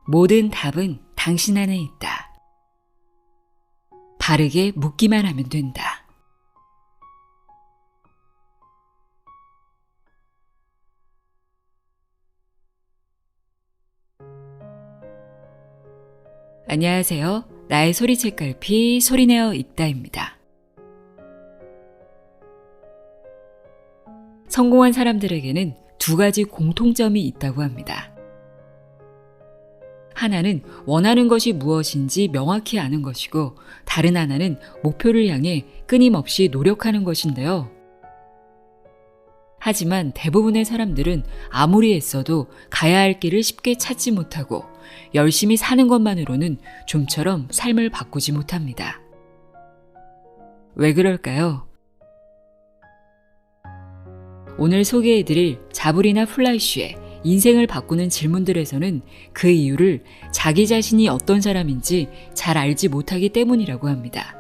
모든 답은 당신 안에 있다. 바르게 묻기만 하면 된다. 안녕하세요. 나의 소리책갈피 소리내어 읽다입니다. 성공한 사람들에게는 두 가지 공통점이 있다고 합니다. 하나는 원하는 것이 무엇인지 명확히 아는 것이고, 다른 하나는 목표를 향해 끊임없이 노력하는 것인데요. 하지만 대부분의 사람들은 아무리 애써도 가야 할 길을 쉽게 찾지 못하고 열심히 사는 것만으로는 좀처럼 삶을 바꾸지 못합니다. 왜 그럴까요? 오늘 소개해드릴 자불이나 플라이슈의 인생을 바꾸는 질문들에서는 그 이유를 자기 자신이 어떤 사람인지 잘 알지 못하기 때문이라고 합니다.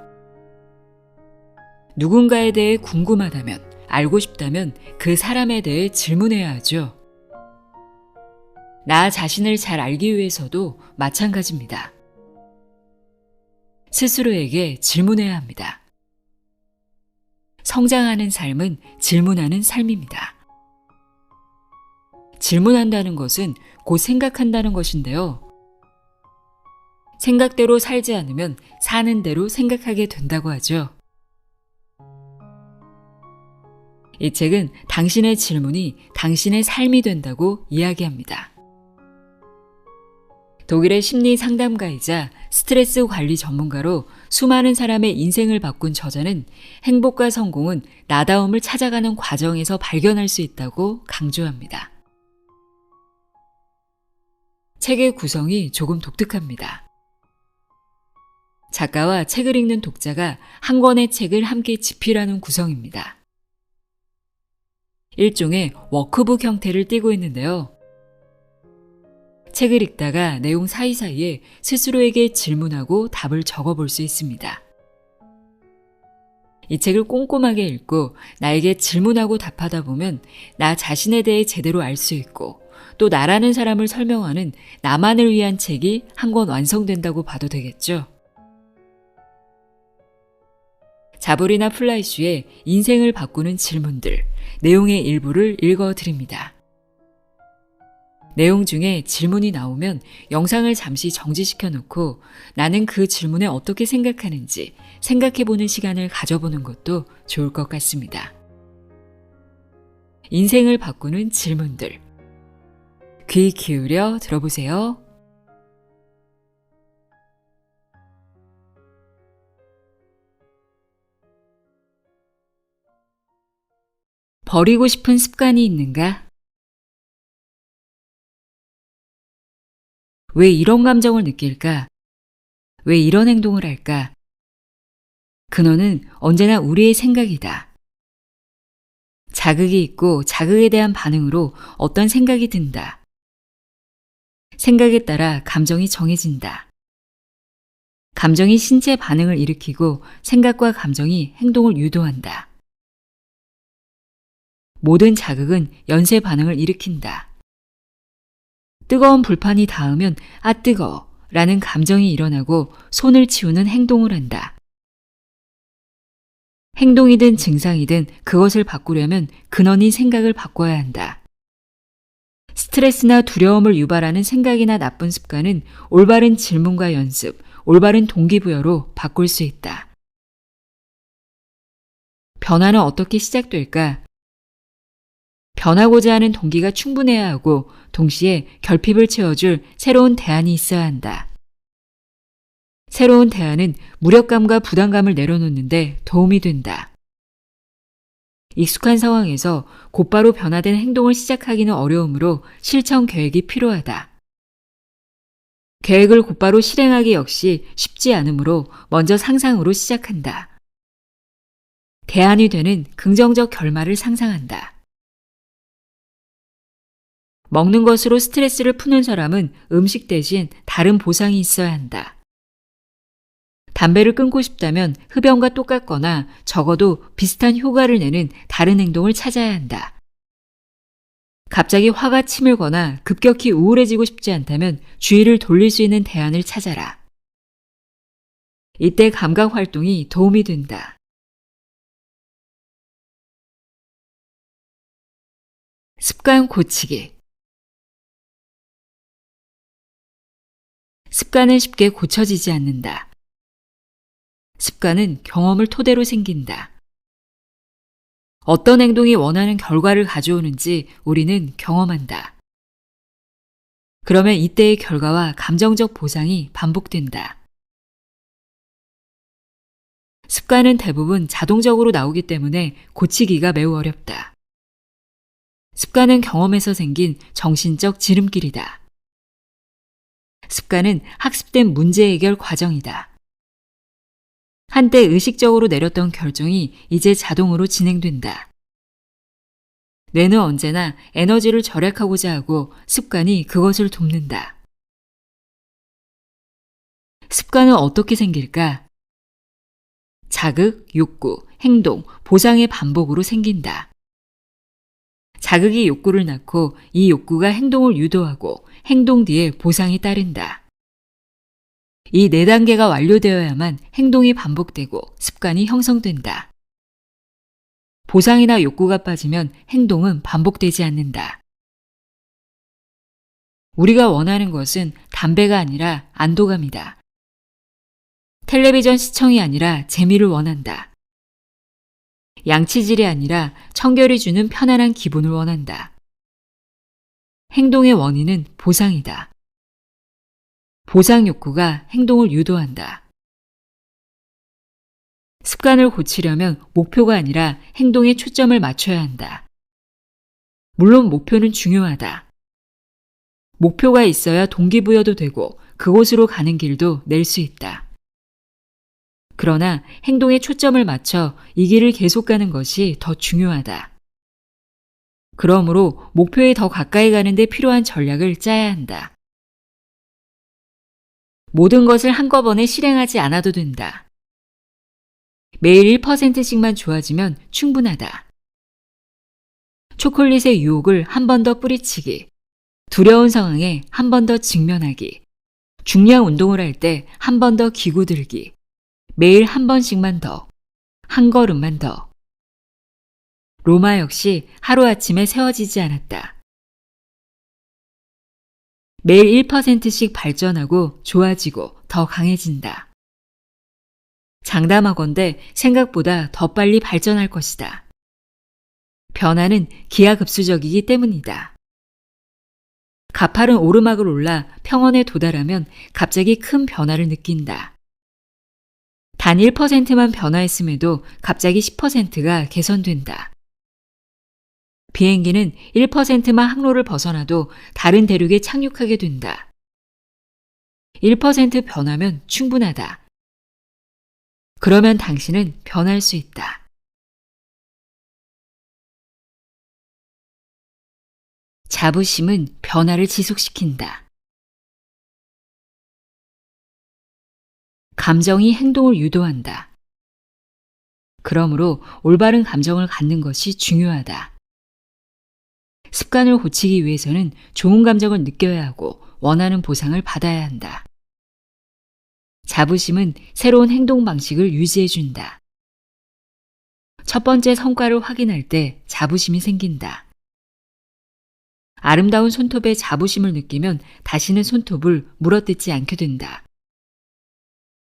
누군가에 대해 궁금하다면, 알고 싶다면 그 사람에 대해 질문해야 하죠. 나 자신을 잘 알기 위해서도 마찬가지입니다. 스스로에게 질문해야 합니다. 성장하는 삶은 질문하는 삶입니다. 질문한다는 것은 곧 생각한다는 것인데요. 생각대로 살지 않으면 사는 대로 생각하게 된다고 하죠. 이 책은 당신의 질문이 당신의 삶이 된다고 이야기합니다. 독일의 심리 상담가이자 스트레스 관리 전문가로 수많은 사람의 인생을 바꾼 저자는 행복과 성공은 나다움을 찾아가는 과정에서 발견할 수 있다고 강조합니다. 책의 구성이 조금 독특합니다. 작가와 책을 읽는 독자가 한 권의 책을 함께 집필하는 구성입니다. 일종의 워크북 형태를 띠고 있는데요. 책을 읽다가 내용 사이사이에 스스로에게 질문하고 답을 적어볼 수 있습니다. 이 책을 꼼꼼하게 읽고 나에게 질문하고 답하다 보면 나 자신에 대해 제대로 알 수 있고, 또 나라는 사람을 설명하는 나만을 위한 책이 한 권 완성된다고 봐도 되겠죠. 자불이나 플라이슈의 인생을 바꾸는 질문들, 내용의 일부를 읽어드립니다. 내용 중에 질문이 나오면 영상을 잠시 정지시켜 놓고 나는 그 질문에 어떻게 생각하는지 생각해보는 시간을 가져보는 것도 좋을 것 같습니다. 인생을 바꾸는 질문들. 귀 기울여 들어보세요. 버리고 싶은 습관이 있는가? 왜 이런 감정을 느낄까? 왜 이런 행동을 할까? 근원은 언제나 우리의 생각이다. 자극이 있고 자극에 대한 반응으로 어떤 생각이 든다. 생각에 따라 감정이 정해진다. 감정이 신체 반응을 일으키고 생각과 감정이 행동을 유도한다. 모든 자극은 연쇄 반응을 일으킨다. 뜨거운 불판이 닿으면 아 뜨거워 라는 감정이 일어나고 손을 치우는 행동을 한다. 행동이든 증상이든 그것을 바꾸려면 근원인 생각을 바꿔야 한다. 스트레스나 두려움을 유발하는 생각이나 나쁜 습관은 올바른 질문과 연습, 올바른 동기부여로 바꿀 수 있다. 변화는 어떻게 시작될까? 변하고자 하는 동기가 충분해야 하고 동시에 결핍을 채워줄 새로운 대안이 있어야 한다. 새로운 대안은 무력감과 부담감을 내려놓는데 도움이 된다. 익숙한 상황에서 곧바로 변화된 행동을 시작하기는 어려우므로 실천 계획이 필요하다. 계획을 곧바로 실행하기 역시 쉽지 않으므로 먼저 상상으로 시작한다. 대안이 되는 긍정적 결말을 상상한다. 먹는 것으로 스트레스를 푸는 사람은 음식 대신 다른 보상이 있어야 한다. 담배를 끊고 싶다면 흡연과 똑같거나 적어도 비슷한 효과를 내는 다른 행동을 찾아야 한다. 갑자기 화가 치밀거나 급격히 우울해지고 싶지 않다면 주의를 돌릴 수 있는 대안을 찾아라. 이때 감각 활동이 도움이 된다. 습관 고치기. 습관은 쉽게 고쳐지지 않는다. 습관은 경험을 토대로 생긴다. 어떤 행동이 원하는 결과를 가져오는지 우리는 경험한다. 그러면 이때의 결과와 감정적 보상이 반복된다. 습관은 대부분 자동적으로 나오기 때문에 고치기가 매우 어렵다. 습관은 경험에서 생긴 정신적 지름길이다. 습관은 학습된 문제 해결 과정이다. 한때 의식적으로 내렸던 결정이 이제 자동으로 진행된다. 뇌는 언제나 에너지를 절약하고자 하고 습관이 그것을 돕는다. 습관은 어떻게 생길까? 자극, 욕구, 행동, 보상의 반복으로 생긴다. 자극이 욕구를 낳고 이 욕구가 행동을 유도하고 행동 뒤에 보상이 따른다. 이 4단계가 완료되어야만 행동이 반복되고 습관이 형성된다. 보상이나 욕구가 빠지면 행동은 반복되지 않는다. 우리가 원하는 것은 담배가 아니라 안도감이다. 텔레비전 시청이 아니라 재미를 원한다. 양치질이 아니라 청결이 주는 편안한 기분을 원한다. 행동의 원인은 보상이다. 보상 욕구가 행동을 유도한다. 습관을 고치려면 목표가 아니라 행동에 초점을 맞춰야 한다. 물론 목표는 중요하다. 목표가 있어야 동기부여도 되고 그곳으로 가는 길도 낼 수 있다. 그러나 행동에 초점을 맞춰 이 길을 계속 가는 것이 더 중요하다. 그러므로 목표에 더 가까이 가는 데 필요한 전략을 짜야 한다. 모든 것을 한꺼번에 실행하지 않아도 된다. 매일 1%씩만 좋아지면 충분하다. 초콜릿의 유혹을 한 번 더 뿌리치기, 두려운 상황에 한 번 더 직면하기, 중량 운동을 할 때 한 번 더 기구 들기, 매일 한 번씩만 더, 한 걸음만 더. 로마 역시 하루아침에 세워지지 않았다. 매일 1%씩 발전하고 좋아지고 더 강해진다. 장담하건대 생각보다 더 빨리 발전할 것이다. 변화는 기하급수적이기 때문이다. 가파른 오르막을 올라 평원에 도달하면 갑자기 큰 변화를 느낀다. 단 1%만 변화했음에도 갑자기 10%가 개선된다. 비행기는 1%만 항로를 벗어나도 다른 대륙에 착륙하게 된다. 1% 변하면 충분하다. 그러면 당신은 변할 수 있다. 자부심은 변화를 지속시킨다. 감정이 행동을 유도한다. 그러므로 올바른 감정을 갖는 것이 중요하다. 습관을 고치기 위해서는 좋은 감정을 느껴야 하고 원하는 보상을 받아야 한다. 자부심은 새로운 행동 방식을 유지해준다. 첫 번째 성과를 확인할 때 자부심이 생긴다. 아름다운 손톱에 자부심을 느끼면 다시는 손톱을 물어뜯지 않게 된다.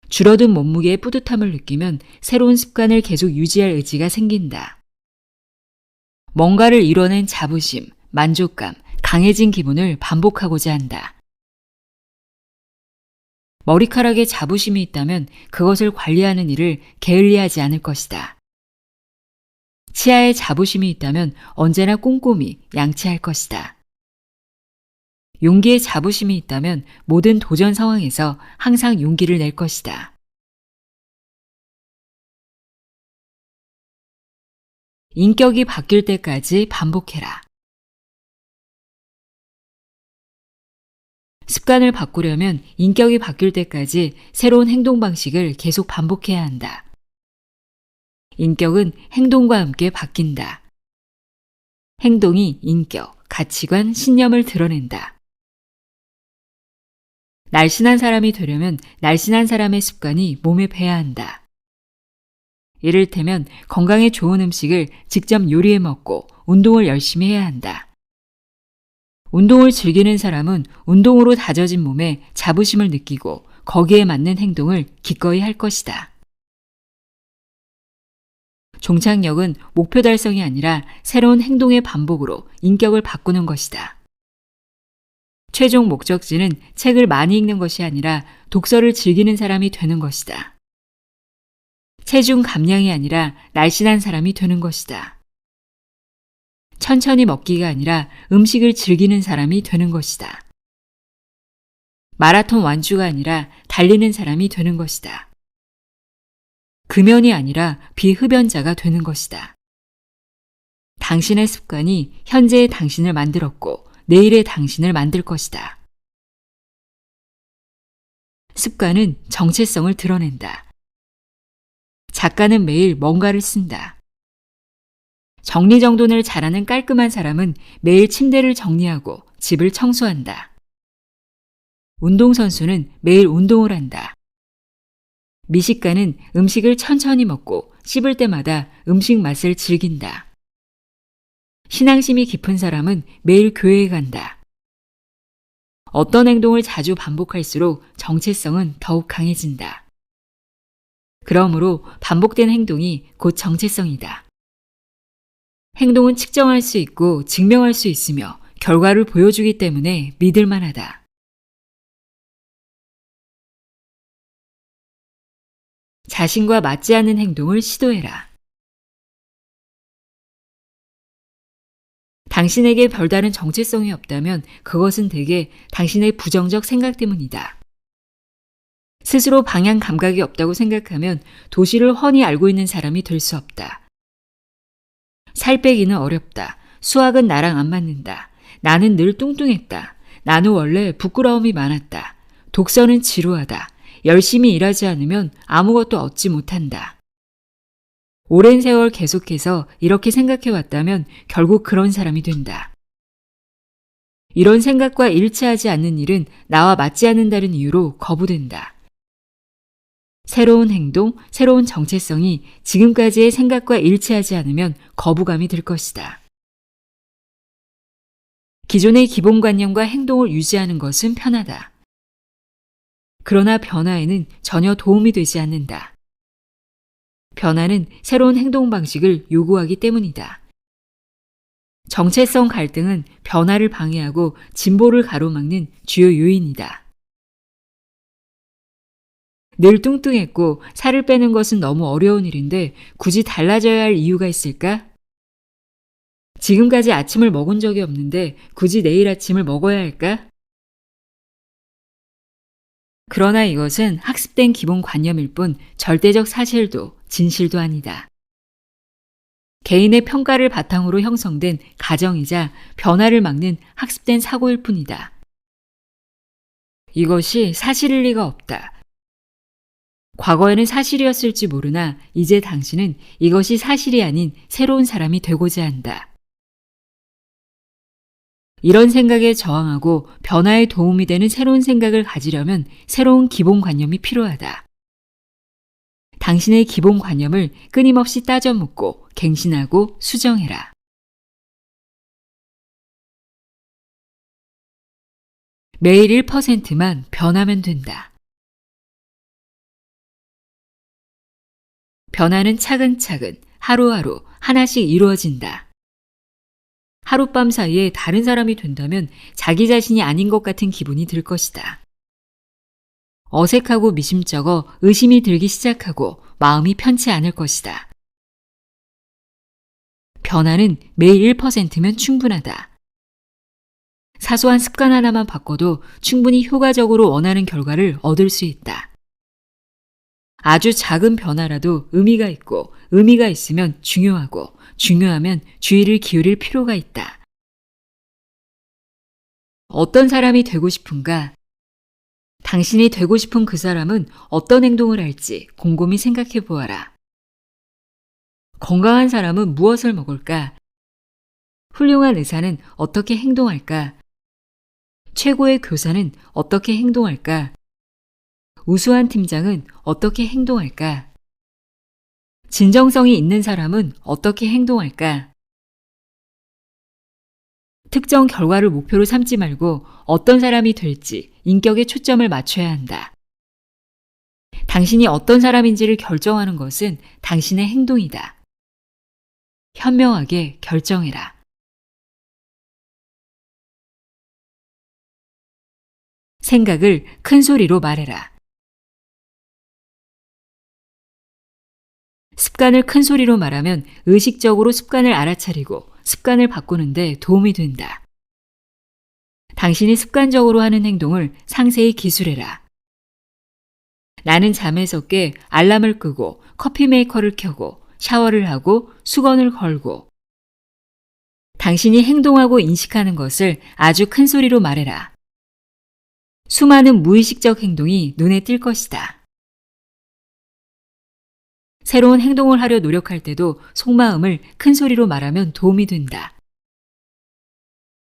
줄어든 몸무게의 뿌듯함을 느끼면 새로운 습관을 계속 유지할 의지가 생긴다. 뭔가를 이뤄낸 자부심, 만족감, 강해진 기분을 반복하고자 한다. 머리카락에 자부심이 있다면 그것을 관리하는 일을 게을리하지 않을 것이다. 치아에 자부심이 있다면 언제나 꼼꼼히 양치할 것이다. 용기에 자부심이 있다면 모든 도전 상황에서 항상 용기를 낼 것이다. 인격이 바뀔 때까지 반복해라. 습관을 바꾸려면 인격이 바뀔 때까지 새로운 행동 방식을 계속 반복해야 한다. 인격은 행동과 함께 바뀐다. 행동이 인격, 가치관, 신념을 드러낸다. 날씬한 사람이 되려면 날씬한 사람의 습관이 몸에 배야 한다. 이를테면 건강에 좋은 음식을 직접 요리해 먹고 운동을 열심히 해야 한다. 운동을 즐기는 사람은 운동으로 다져진 몸에 자부심을 느끼고 거기에 맞는 행동을 기꺼이 할 것이다. 종착역은 목표 달성이 아니라 새로운 행동의 반복으로 인격을 바꾸는 것이다. 최종 목적지는 책을 많이 읽는 것이 아니라 독서를 즐기는 사람이 되는 것이다. 체중 감량이 아니라 날씬한 사람이 되는 것이다. 천천히 먹기가 아니라 음식을 즐기는 사람이 되는 것이다. 마라톤 완주가 아니라 달리는 사람이 되는 것이다. 금연이 아니라 비흡연자가 되는 것이다. 당신의 습관이 현재의 당신을 만들었고 내일의 당신을 만들 것이다. 습관은 정체성을 드러낸다. 작가는 매일 뭔가를 쓴다. 정리정돈을 잘하는 깔끔한 사람은 매일 침대를 정리하고 집을 청소한다. 운동선수는 매일 운동을 한다. 미식가는 음식을 천천히 먹고 씹을 때마다 음식 맛을 즐긴다. 신앙심이 깊은 사람은 매일 교회에 간다. 어떤 행동을 자주 반복할수록 정체성은 더욱 강해진다. 그러므로 반복된 행동이 곧 정체성이다. 행동은 측정할 수 있고 증명할 수 있으며 결과를 보여주기 때문에 믿을 만하다. 자신과 맞지 않는 행동을 시도해라. 당신에게 별다른 정체성이 없다면 그것은 대개 당신의 부정적 생각 때문이다. 스스로 방향 감각이 없다고 생각하면 도시를 훤히 알고 있는 사람이 될 수 없다. 살 빼기는 어렵다. 수학은 나랑 안 맞는다. 나는 늘 뚱뚱했다. 나는 원래 부끄러움이 많았다. 독서는 지루하다. 열심히 일하지 않으면 아무것도 얻지 못한다. 오랜 세월 계속해서 이렇게 생각해 왔다면 결국 그런 사람이 된다. 이런 생각과 일치하지 않는 일은 나와 맞지 않는다는 이유로 거부된다. 새로운 행동, 새로운 정체성이 지금까지의 생각과 일치하지 않으면 거부감이 들 것이다. 기존의 기본관념과 행동을 유지하는 것은 편하다. 그러나 변화에는 전혀 도움이 되지 않는다. 변화는 새로운 행동 방식을 요구하기 때문이다. 정체성 갈등은 변화를 방해하고 진보를 가로막는 주요 요인이다. 늘 뚱뚱했고 살을 빼는 것은 너무 어려운 일인데 굳이 달라져야 할 이유가 있을까? 지금까지 아침을 먹은 적이 없는데 굳이 내일 아침을 먹어야 할까? 그러나 이것은 학습된 기본관념일 뿐 절대적 사실도 진실도 아니다. 개인의 평가를 바탕으로 형성된 가정이자 변화를 막는 학습된 사고일 뿐이다. 이것이 사실일 리가 없다. 과거에는 사실이었을지 모르나 이제 당신은 이것이 사실이 아닌 새로운 사람이 되고자 한다. 이런 생각에 저항하고 변화에 도움이 되는 새로운 생각을 가지려면 새로운 기본관념이 필요하다. 당신의 기본관념을 끊임없이 따져 묻고 갱신하고 수정해라. 매일 1%만 변하면 된다. 변화는 차근차근 하루하루 하나씩 이루어진다. 하룻밤 사이에 다른 사람이 된다면 자기 자신이 아닌 것 같은 기분이 들 것이다. 어색하고 미심쩍어 의심이 들기 시작하고 마음이 편치 않을 것이다. 변화는 매일 1%면 충분하다. 사소한 습관 하나만 바꿔도 충분히 효과적으로 원하는 결과를 얻을 수 있다. 아주 작은 변화라도 의미가 있고 의미가 있으면 중요하고 중요하면 주의를 기울일 필요가 있다. 어떤 사람이 되고 싶은가? 당신이 되고 싶은 그 사람은 어떤 행동을 할지 곰곰이 생각해 보아라. 건강한 사람은 무엇을 먹을까? 훌륭한 의사는 어떻게 행동할까? 최고의 교사는 어떻게 행동할까? 우수한 팀장은 어떻게 행동할까? 진정성이 있는 사람은 어떻게 행동할까? 특정 결과를 목표로 삼지 말고 어떤 사람이 될지 인격에 초점을 맞춰야 한다. 당신이 어떤 사람인지를 결정하는 것은 당신의 행동이다. 현명하게 결정해라. 생각을 큰 소리로 말해라. 습관을 큰 소리로 말하면 의식적으로 습관을 알아차리고 습관을 바꾸는데 도움이 된다. 당신이 습관적으로 하는 행동을 상세히 기술해라. 나는 잠에서 깨 알람을 끄고 커피 메이커를 켜고 샤워를 하고 수건을 걸고. 당신이 행동하고 인식하는 것을 아주 큰 소리로 말해라. 수많은 무의식적 행동이 눈에 띌 것이다. 새로운 행동을 하려 노력할 때도 속마음을 큰 소리로 말하면 도움이 된다.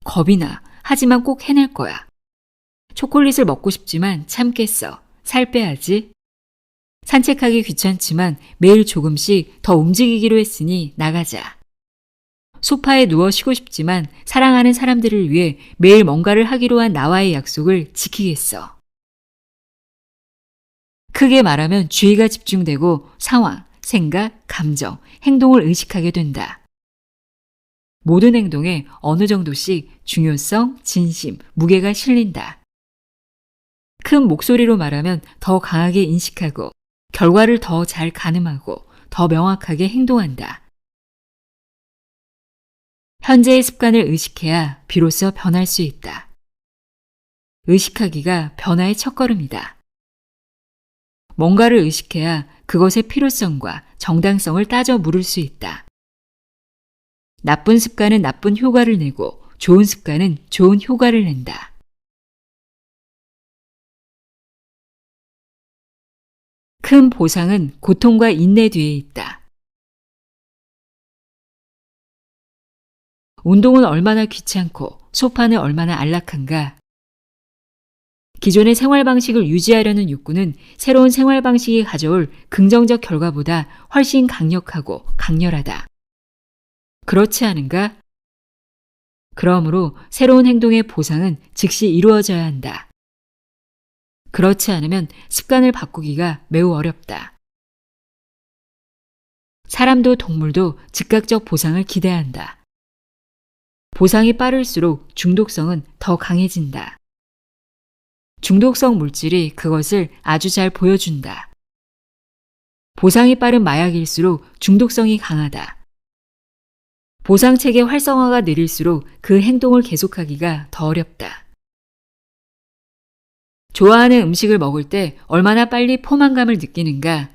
겁이 나. 하지만 꼭 해낼 거야. 초콜릿을 먹고 싶지만 참겠어. 살 빼야지. 산책하기 귀찮지만 매일 조금씩 더 움직이기로 했으니 나가자. 소파에 누워 쉬고 싶지만 사랑하는 사람들을 위해 매일 뭔가를 하기로 한 나와의 약속을 지키겠어. 크게 말하면 주의가 집중되고 상황, 생각, 감정, 행동을 의식하게 된다. 모든 행동에 어느 정도씩 중요성, 진심, 무게가 실린다. 큰 목소리로 말하면 더 강하게 인식하고 결과를 더 잘 가늠하고 더 명확하게 행동한다. 현재의 습관을 의식해야 비로소 변할 수 있다. 의식하기가 변화의 첫걸음이다. 뭔가를 의식해야 그것의 필요성과 정당성을 따져 물을 수 있다. 나쁜 습관은 나쁜 효과를 내고 좋은 습관은 좋은 효과를 낸다. 큰 보상은 고통과 인내 뒤에 있다. 운동은 얼마나 귀찮고 소파는 얼마나 안락한가. 기존의 생활 방식을 유지하려는 욕구는 새로운 생활 방식이 가져올 긍정적 결과보다 훨씬 강력하고 강렬하다. 그렇지 않은가? 그러므로 새로운 행동의 보상은 즉시 이루어져야 한다. 그렇지 않으면 습관을 바꾸기가 매우 어렵다. 사람도 동물도 즉각적 보상을 기대한다. 보상이 빠를수록 중독성은 더 강해진다. 중독성 물질이 그것을 아주 잘 보여준다. 보상이 빠른 마약일수록 중독성이 강하다. 보상체계 활성화가 느릴수록 그 행동을 계속하기가 더 어렵다. 좋아하는 음식을 먹을 때 얼마나 빨리 포만감을 느끼는가?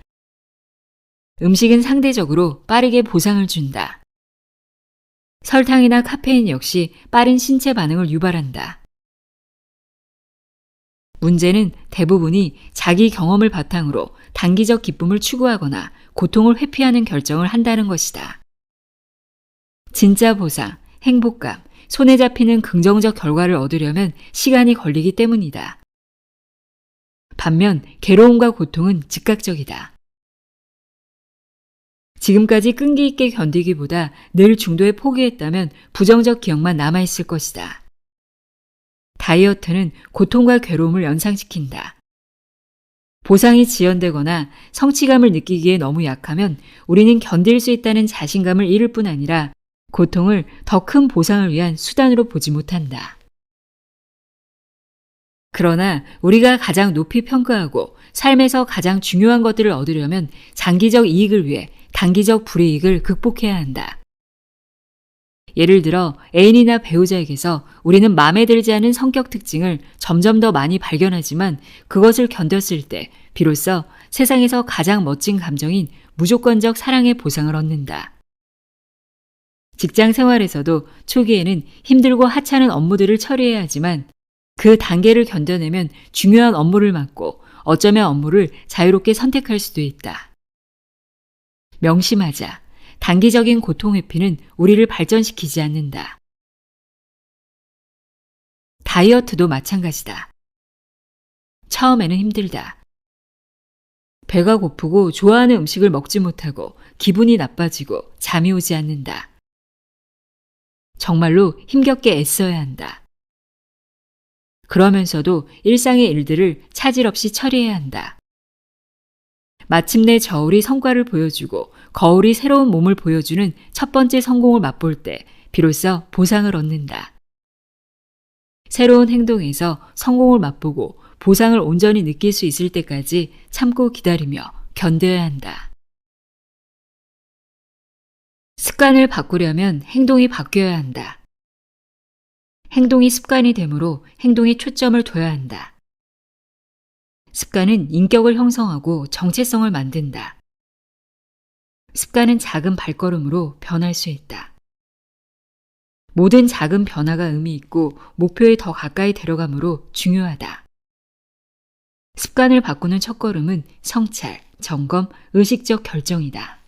음식은 상대적으로 빠르게 보상을 준다. 설탕이나 카페인 역시 빠른 신체 반응을 유발한다. 문제는 대부분이 자기 경험을 바탕으로 단기적 기쁨을 추구하거나 고통을 회피하는 결정을 한다는 것이다. 진짜 보상, 행복감, 손에 잡히는 긍정적 결과를 얻으려면 시간이 걸리기 때문이다. 반면 괴로움과 고통은 즉각적이다. 지금까지 끈기 있게 견디기보다 늘 중도에 포기했다면 부정적 기억만 남아있을 것이다. 다이어트는 고통과 괴로움을 연상시킨다. 보상이 지연되거나 성취감을 느끼기에 너무 약하면 우리는 견딜 수 있다는 자신감을 잃을 뿐 아니라 고통을 더 큰 보상을 위한 수단으로 보지 못한다. 그러나 우리가 가장 높이 평가하고 삶에서 가장 중요한 것들을 얻으려면 장기적 이익을 위해 단기적 불이익을 극복해야 한다. 예를 들어 애인이나 배우자에게서 우리는 마음에 들지 않은 성격 특징을 점점 더 많이 발견하지만 그것을 견뎠을 때 비로소 세상에서 가장 멋진 감정인 무조건적 사랑의 보상을 얻는다. 직장 생활에서도 초기에는 힘들고 하찮은 업무들을 처리해야 하지만 그 단계를 견뎌내면 중요한 업무를 맡고 어쩌면 업무를 자유롭게 선택할 수도 있다. 명심하자. 단기적인 고통 회피는 우리를 발전시키지 않는다. 다이어트도 마찬가지다. 처음에는 힘들다. 배가 고프고 좋아하는 음식을 먹지 못하고 기분이 나빠지고 잠이 오지 않는다. 정말로 힘겹게 애써야 한다. 그러면서도 일상의 일들을 차질 없이 처리해야 한다. 마침내 저울이 성과를 보여주고 거울이 새로운 몸을 보여주는 첫 번째 성공을 맛볼 때 비로소 보상을 얻는다. 새로운 행동에서 성공을 맛보고 보상을 온전히 느낄 수 있을 때까지 참고 기다리며 견뎌야 한다. 습관을 바꾸려면 행동이 바뀌어야 한다. 행동이 습관이 되므로 행동에 초점을 둬야 한다. 습관은 인격을 형성하고 정체성을 만든다. 습관은 작은 발걸음으로 변할 수 있다. 모든 작은 변화가 의미 있고 목표에 더 가까이 데려가므로 중요하다. 습관을 바꾸는 첫걸음은 성찰, 점검, 의식적 결정이다.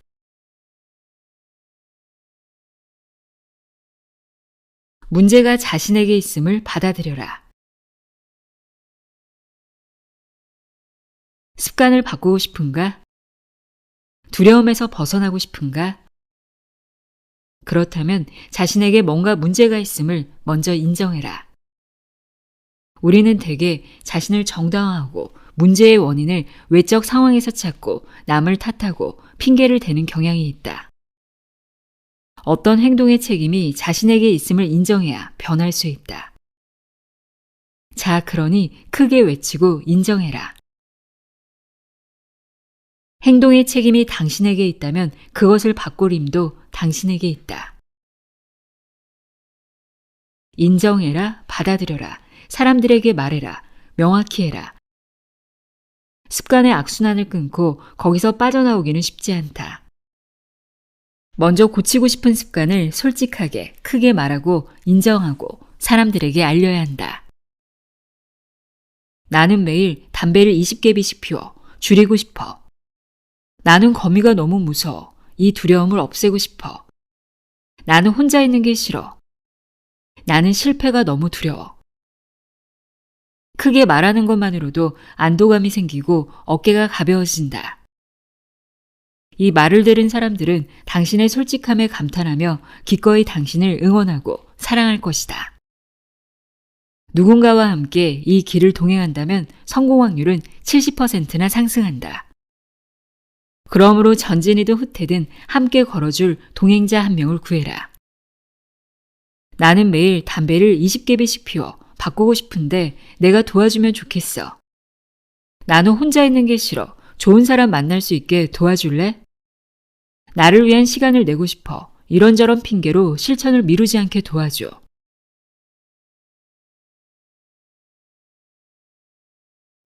문제가 자신에게 있음을 받아들여라. 습관을 바꾸고 싶은가? 두려움에서 벗어나고 싶은가? 그렇다면 자신에게 뭔가 문제가 있음을 먼저 인정해라. 우리는 대개 자신을 정당화하고 문제의 원인을 외적 상황에서 찾고 남을 탓하고 핑계를 대는 경향이 있다. 어떤 행동의 책임이 자신에게 있음을 인정해야 변할 수 있다. 자, 그러니 크게 외치고 인정해라. 행동의 책임이 당신에게 있다면 그것을 바꿀 힘도 당신에게 있다. 인정해라, 받아들여라, 사람들에게 말해라, 명확히 해라. 습관의 악순환을 끊고 거기서 빠져나오기는 쉽지 않다. 먼저 고치고 싶은 습관을 솔직하게 크게 말하고 인정하고 사람들에게 알려야 한다. 나는 매일 담배를 20개비씩 피워 줄이고 싶어. 나는 거미가 너무 무서워. 이 두려움을 없애고 싶어. 나는 혼자 있는 게 싫어. 나는 실패가 너무 두려워. 크게 말하는 것만으로도 안도감이 생기고 어깨가 가벼워진다. 이 말을 들은 사람들은 당신의 솔직함에 감탄하며 기꺼이 당신을 응원하고 사랑할 것이다. 누군가와 함께 이 길을 동행한다면 성공 확률은 70%나 상승한다. 그러므로 전진이든 후퇴든 함께 걸어줄 동행자 한 명을 구해라. 나는 매일 담배를 20개비씩 피워 바꾸고 싶은데 내가 도와주면 좋겠어. 나는 혼자 있는 게 싫어. 좋은 사람 만날 수 있게 도와줄래? 나를 위한 시간을 내고 싶어. 이런저런 핑계로 실천을 미루지 않게 도와줘.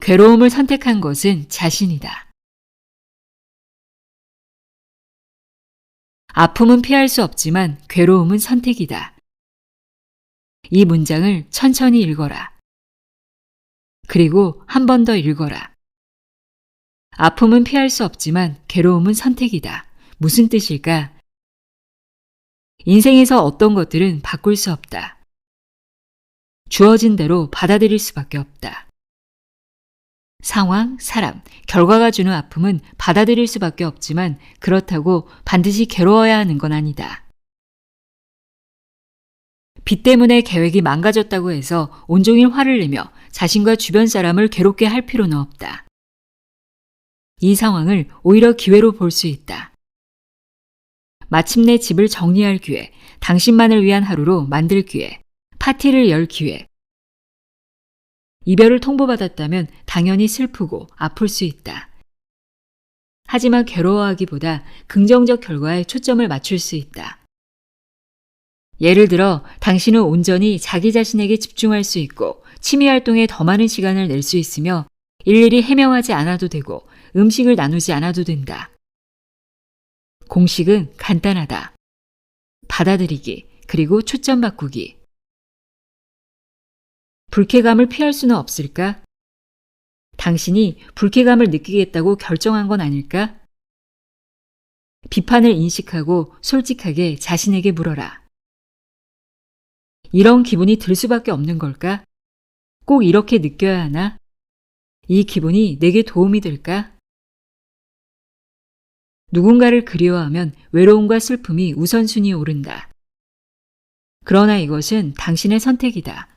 괴로움을 선택한 것은 자신이다. 아픔은 피할 수 없지만 괴로움은 선택이다. 이 문장을 천천히 읽어라. 그리고 한 번 더 읽어라. 아픔은 피할 수 없지만 괴로움은 선택이다. 무슨 뜻일까? 인생에서 어떤 것들은 바꿀 수 없다. 주어진 대로 받아들일 수밖에 없다. 상황, 사람, 결과가 주는 아픔은 받아들일 수밖에 없지만 그렇다고 반드시 괴로워야 하는 건 아니다. 빚 때문에 계획이 망가졌다고 해서 온종일 화를 내며 자신과 주변 사람을 괴롭게 할 필요는 없다. 이 상황을 오히려 기회로 볼 수 있다. 마침내 집을 정리할 기회, 당신만을 위한 하루로 만들 기회, 파티를 열 기회. 이별을 통보받았다면 당연히 슬프고 아플 수 있다. 하지만 괴로워하기보다 긍정적 결과에 초점을 맞출 수 있다. 예를 들어 당신은 온전히 자기 자신에게 집중할 수 있고 취미 활동에 더 많은 시간을 낼 수 있으며 일일이 해명하지 않아도 되고 음식을 나누지 않아도 된다. 공식은 간단하다. 받아들이기, 그리고 초점 바꾸기. 불쾌감을 피할 수는 없을까? 당신이 불쾌감을 느끼겠다고 결정한 건 아닐까? 비판을 인식하고 솔직하게 자신에게 물어라. 이런 기분이 들 수밖에 없는 걸까? 꼭 이렇게 느껴야 하나? 이 기분이 내게 도움이 될까? 누군가를 그리워하면 외로움과 슬픔이 우선순위에 오른다. 그러나 이것은 당신의 선택이다.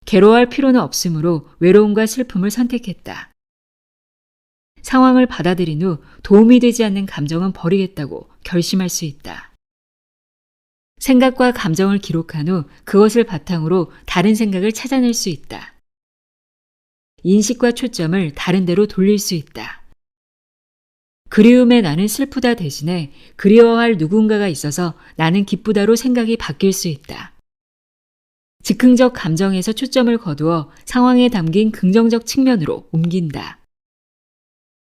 괴로워할 필요는 없으므로 외로움과 슬픔을 선택했다. 상황을 받아들인 후 도움이 되지 않는 감정은 버리겠다고 결심할 수 있다. 생각과 감정을 기록한 후 그것을 바탕으로 다른 생각을 찾아낼 수 있다. 인식과 초점을 다른 데로 돌릴 수 있다. 그리움에 나는 슬프다 대신에 그리워할 누군가가 있어서 나는 기쁘다로 생각이 바뀔 수 있다. 즉흥적 감정에서 초점을 거두어 상황에 담긴 긍정적 측면으로 옮긴다.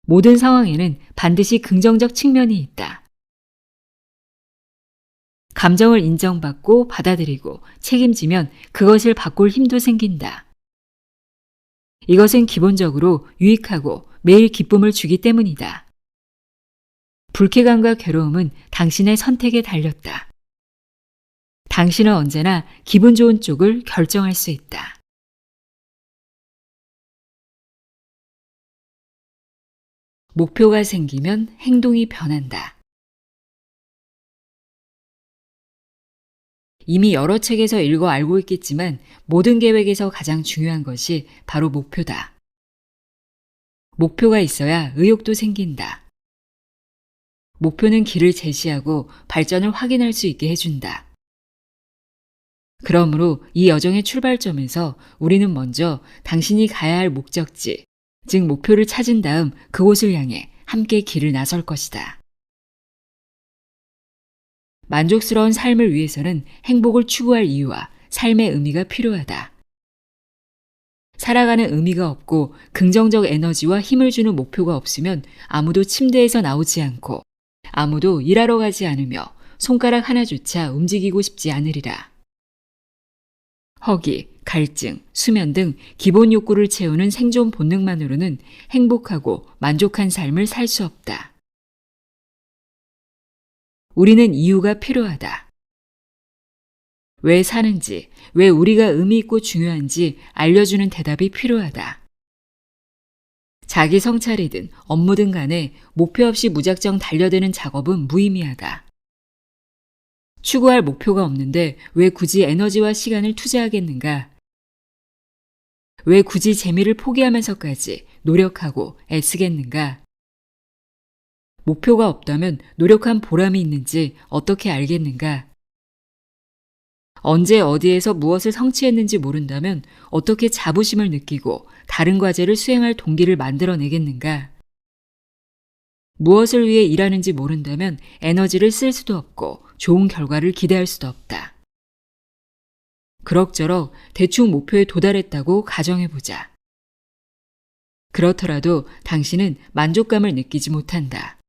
모든 상황에는 반드시 긍정적 측면이 있다. 감정을 인정받고 받아들이고 책임지면 그것을 바꿀 힘도 생긴다. 이것은 기본적으로 유익하고 매일 기쁨을 주기 때문이다. 불쾌감과 괴로움은 당신의 선택에 달렸다. 당신은 언제나 기분 좋은 쪽을 결정할 수 있다. 목표가 생기면 행동이 변한다. 이미 여러 책에서 읽어 알고 있겠지만 모든 계획에서 가장 중요한 것이 바로 목표다. 목표가 있어야 의욕도 생긴다. 목표는 길을 제시하고 발전을 확인할 수 있게 해준다. 그러므로 이 여정의 출발점에서 우리는 먼저 당신이 가야 할 목적지, 즉 목표를 찾은 다음 그곳을 향해 함께 길을 나설 것이다. 만족스러운 삶을 위해서는 행복을 추구할 이유와 삶의 의미가 필요하다. 살아가는 의미가 없고 긍정적 에너지와 힘을 주는 목표가 없으면 아무도 침대에서 나오지 않고 아무도 일하러 가지 않으며 손가락 하나조차 움직이고 싶지 않으리라. 허기, 갈증, 수면 등 기본 욕구를 채우는 생존 본능만으로는 행복하고 만족한 삶을 살 수 없다. 우리는 이유가 필요하다. 왜 사는지, 왜 우리가 의미 있고 중요한지 알려주는 대답이 필요하다. 자기 성찰이든 업무든 간에 목표 없이 무작정 달려드는 작업은 무의미하다. 추구할 목표가 없는데 왜 굳이 에너지와 시간을 투자하겠는가? 왜 굳이 재미를 포기하면서까지 노력하고 애쓰겠는가? 목표가 없다면 노력한 보람이 있는지 어떻게 알겠는가? 언제 어디에서 무엇을 성취했는지 모른다면 어떻게 자부심을 느끼고 다른 과제를 수행할 동기를 만들어내겠는가? 무엇을 위해 일하는지 모른다면 에너지를 쓸 수도 없고 좋은 결과를 기대할 수도 없다. 그럭저럭 대충 목표에 도달했다고 가정해보자. 그렇더라도 당신은 만족감을 느끼지 못한다.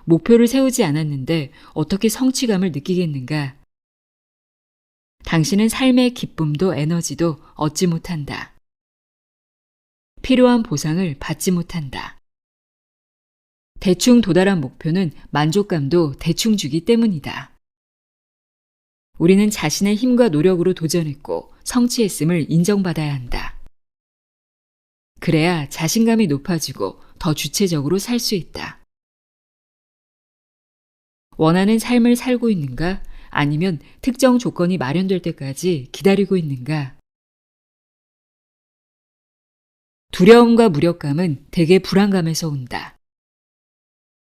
목표를 세우지 않았는데 어떻게 성취감을 느끼겠는가? 당신은 삶의 기쁨도 에너지도 얻지 못한다. 필요한 보상을 받지 못한다. 대충 도달한 목표는 만족감도 대충 주기 때문이다. 우리는 자신의 힘과 노력으로 도전했고 성취했음을 인정받아야 한다. 그래야 자신감이 높아지고 더 주체적으로 살 수 있다. 원하는 삶을 살고 있는가? 아니면 특정 조건이 마련될 때까지 기다리고 있는가? 두려움과 무력감은 대개 불안감에서 온다.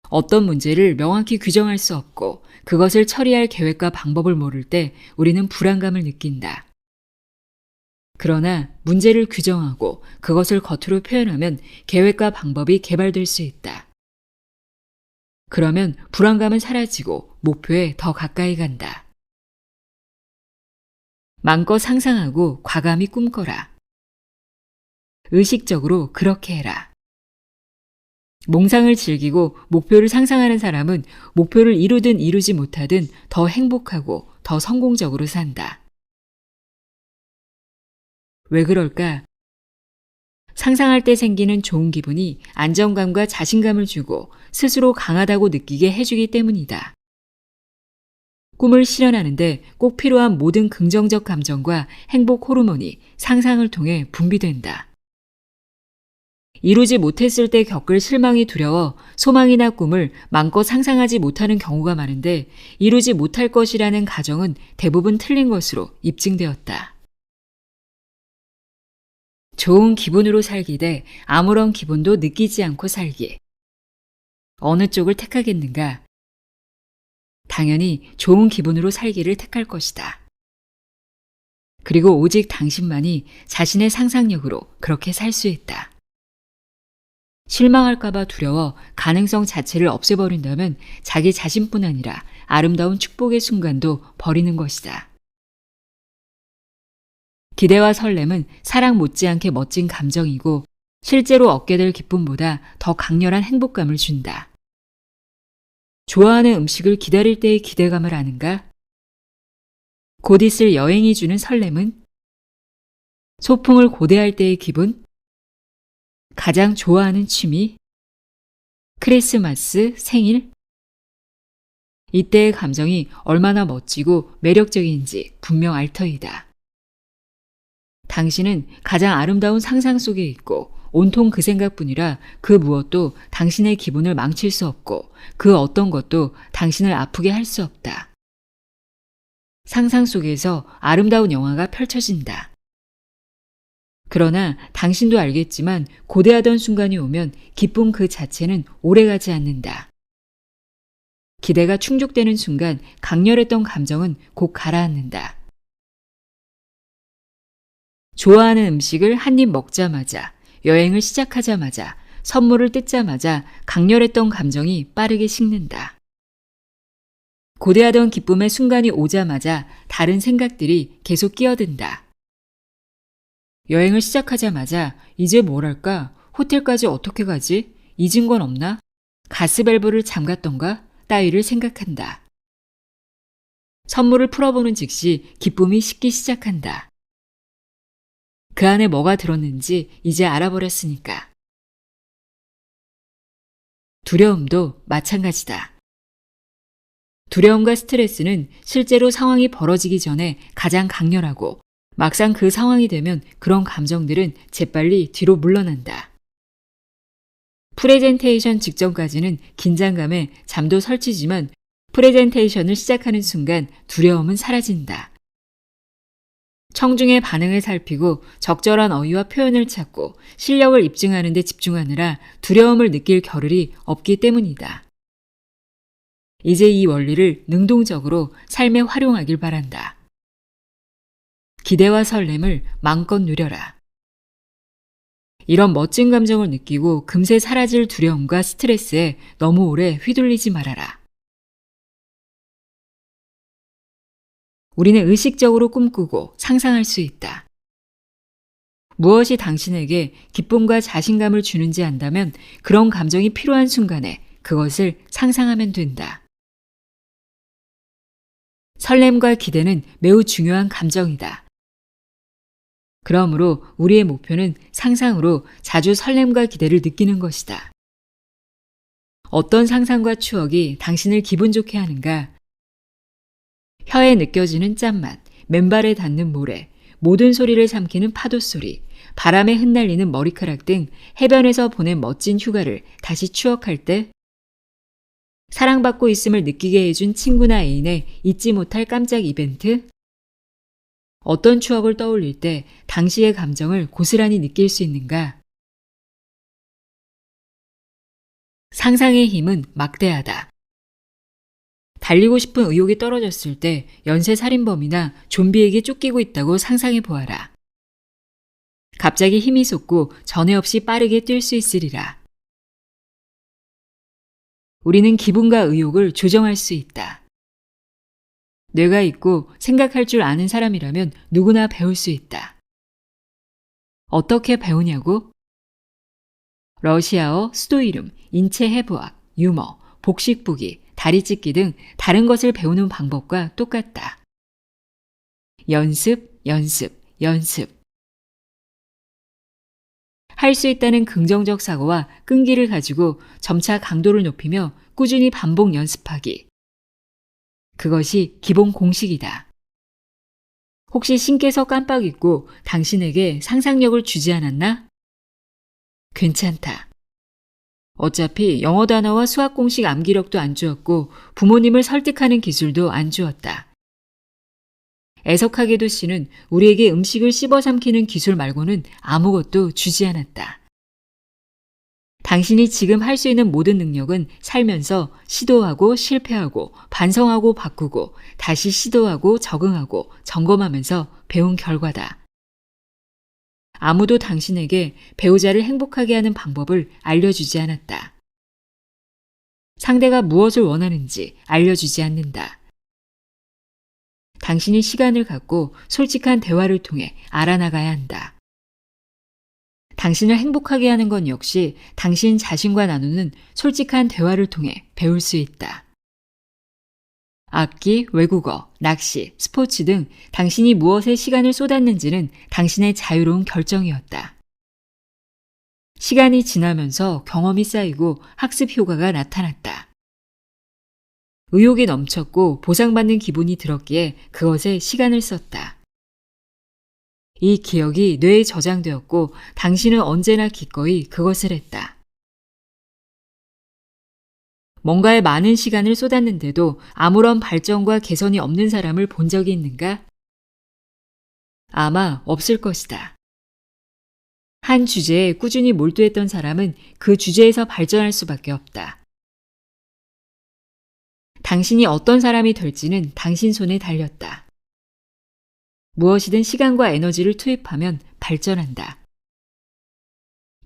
어떤 문제를 명확히 규정할 수 없고 그것을 처리할 계획과 방법을 모를 때 우리는 불안감을 느낀다. 그러나 문제를 규정하고 그것을 겉으로 표현하면 계획과 방법이 개발될 수 있다. 그러면 불안감은 사라지고 목표에 더 가까이 간다. 마음껏 상상하고 과감히 꿈꿔라. 의식적으로 그렇게 해라. 몽상을 즐기고 목표를 상상하는 사람은 목표를 이루든 이루지 못하든 더 행복하고 더 성공적으로 산다. 왜 그럴까? 상상할 때 생기는 좋은 기분이 안정감과 자신감을 주고 스스로 강하다고 느끼게 해주기 때문이다. 꿈을 실현하는데 꼭 필요한 모든 긍정적 감정과 행복 호르몬이 상상을 통해 분비된다. 이루지 못했을 때 겪을 실망이 두려워 소망이나 꿈을 마음껏 상상하지 못하는 경우가 많은데 이루지 못할 것이라는 가정은 대부분 틀린 것으로 입증되었다. 좋은 기분으로 살기 대 아무런 기분도 느끼지 않고 살기. 어느 쪽을 택하겠는가? 당연히 좋은 기분으로 살기를 택할 것이다. 그리고 오직 당신만이 자신의 상상력으로 그렇게 살 수 있다. 실망할까봐 두려워 가능성 자체를 없애버린다면 자기 자신뿐 아니라 아름다운 축복의 순간도 버리는 것이다. 기대와 설렘은 사랑 못지않게 멋진 감정이고 실제로 얻게 될 기쁨보다 더 강렬한 행복감을 준다. 좋아하는 음식을 기다릴 때의 기대감을 아는가? 곧 있을 여행이 주는 설렘은? 소풍을 고대할 때의 기분? 가장 좋아하는 취미? 크리스마스, 생일? 이때의 감정이 얼마나 멋지고 매력적인지 분명 알 터이다. 당신은 가장 아름다운 상상 속에 있고 온통 그 생각뿐이라 그 무엇도 당신의 기분을 망칠 수 없고 그 어떤 것도 당신을 아프게 할 수 없다. 상상 속에서 아름다운 영화가 펼쳐진다. 그러나 당신도 알겠지만 고대하던 순간이 오면 기쁨 그 자체는 오래가지 않는다. 기대가 충족되는 순간 강렬했던 감정은 곧 가라앉는다. 좋아하는 음식을 한 입 먹자마자, 여행을 시작하자마자, 선물을 뜯자마자 강렬했던 감정이 빠르게 식는다. 고대하던 기쁨의 순간이 오자마자 다른 생각들이 계속 끼어든다. 여행을 시작하자마자 이제 뭘 할까? 호텔까지 어떻게 가지? 잊은 건 없나? 가스밸브를 잠갔던가? 따위를 생각한다. 선물을 풀어보는 즉시 기쁨이 식기 시작한다. 그 안에 뭐가 들었는지 이제 알아버렸으니까. 두려움도 마찬가지다. 두려움과 스트레스는 실제로 상황이 벌어지기 전에 가장 강렬하고 막상 그 상황이 되면 그런 감정들은 재빨리 뒤로 물러난다. 프레젠테이션 직전까지는 긴장감에 잠도 설치지만 프레젠테이션을 시작하는 순간 두려움은 사라진다. 청중의 반응을 살피고 적절한 어휘와 표현을 찾고 실력을 입증하는 데 집중하느라 두려움을 느낄 겨를이 없기 때문이다. 이제 이 원리를 능동적으로 삶에 활용하길 바란다. 기대와 설렘을 마음껏 누려라. 이런 멋진 감정을 느끼고 금세 사라질 두려움과 스트레스에 너무 오래 휘둘리지 말아라. 우리는 의식적으로 꿈꾸고 상상할 수 있다. 무엇이 당신에게 기쁨과 자신감을 주는지 안다면 그런 감정이 필요한 순간에 그것을 상상하면 된다. 설렘과 기대는 매우 중요한 감정이다. 그러므로 우리의 목표는 상상으로 자주 설렘과 기대를 느끼는 것이다. 어떤 상상과 추억이 당신을 기분 좋게 하는가? 혀에 느껴지는 짠맛, 맨발에 닿는 모래, 모든 소리를 삼키는 파도 소리, 바람에 흩날리는 머리카락 등 해변에서 보낸 멋진 휴가를 다시 추억할 때 사랑받고 있음을 느끼게 해준 친구나 애인의 잊지 못할 깜짝 이벤트? 어떤 추억을 떠올릴 때 당시의 감정을 고스란히 느낄 수 있는가? 상상의 힘은 막대하다. 달리고 싶은 의욕이 떨어졌을 때 연쇄살인범이나 좀비에게 쫓기고 있다고 상상해 보아라. 갑자기 힘이 솟고 전에 없이 빠르게 뛸 수 있으리라. 우리는 기분과 의욕을 조정할 수 있다. 뇌가 있고 생각할 줄 아는 사람이라면 누구나 배울 수 있다. 어떻게 배우냐고? 러시아어, 수도 이름, 인체 해부학, 유머, 복식보기, 다리 찢기 등 다른 것을 배우는 방법과 똑같다. 연습, 연습, 연습. 할 수 있다는 긍정적 사고와 끈기를 가지고 점차 강도를 높이며 꾸준히 반복 연습하기. 그것이 기본 공식이다. 혹시 신께서 깜빡 잊고 당신에게 상상력을 주지 않았나? 괜찮다. 어차피 영어 단어와 수학 공식 암기력도 안 주었고 부모님을 설득하는 기술도 안 주었다. 애석하게도 씨는 우리에게 음식을 씹어 삼키는 기술 말고는 아무것도 주지 않았다. 당신이 지금 할 수 있는 모든 능력은 살면서 시도하고 실패하고 반성하고 바꾸고 다시 시도하고 적응하고 점검하면서 배운 결과다. 아무도 당신에게 배우자를 행복하게 하는 방법을 알려주지 않았다. 상대가 무엇을 원하는지 알려주지 않는다. 당신이 시간을 갖고 솔직한 대화를 통해 알아나가야 한다. 당신을 행복하게 하는 건 역시 당신 자신과 나누는 솔직한 대화를 통해 배울 수 있다. 악기, 외국어, 낚시, 스포츠 등 당신이 무엇에 시간을 쏟았는지는 당신의 자유로운 결정이었다. 시간이 지나면서 경험이 쌓이고 학습 효과가 나타났다. 의욕이 넘쳤고 보상받는 기분이 들었기에 그것에 시간을 썼다. 이 기억이 뇌에 저장되었고 당신은 언제나 기꺼이 그것을 했다. 뭔가에 많은 시간을 쏟았는데도 아무런 발전과 개선이 없는 사람을 본 적이 있는가? 아마 없을 것이다. 한 주제에 꾸준히 몰두했던 사람은 그 주제에서 발전할 수밖에 없다. 당신이 어떤 사람이 될지는 당신 손에 달렸다. 무엇이든 시간과 에너지를 투입하면 발전한다.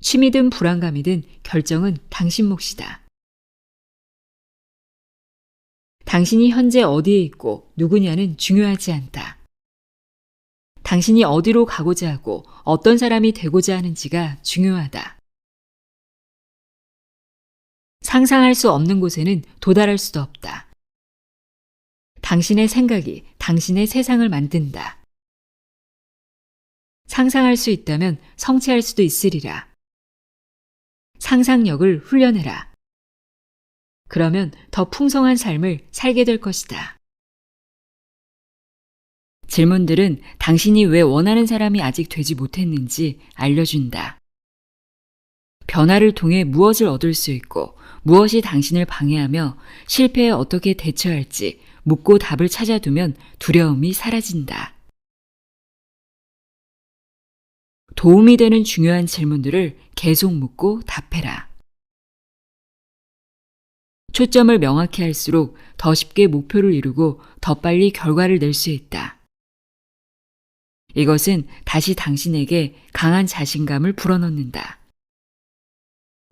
취미든 불안감이든 결정은 당신 몫이다. 당신이 현재 어디에 있고 누구냐는 중요하지 않다. 당신이 어디로 가고자 하고 어떤 사람이 되고자 하는지가 중요하다. 상상할 수 없는 곳에는 도달할 수도 없다. 당신의 생각이 당신의 세상을 만든다. 상상할 수 있다면 성취할 수도 있으리라. 상상력을 훈련해라. 그러면 더 풍성한 삶을 살게 될 것이다. 질문들은 당신이 왜 원하는 사람이 아직 되지 못했는지 알려준다. 변화를 통해 무엇을 얻을 수 있고 무엇이 당신을 방해하며 실패에 어떻게 대처할지 묻고 답을 찾아두면 두려움이 사라진다. 도움이 되는 중요한 질문들을 계속 묻고 답해라. 초점을 명확히 할수록 더 쉽게 목표를 이루고 더 빨리 결과를 낼 수 있다. 이것은 다시 당신에게 강한 자신감을 불어넣는다.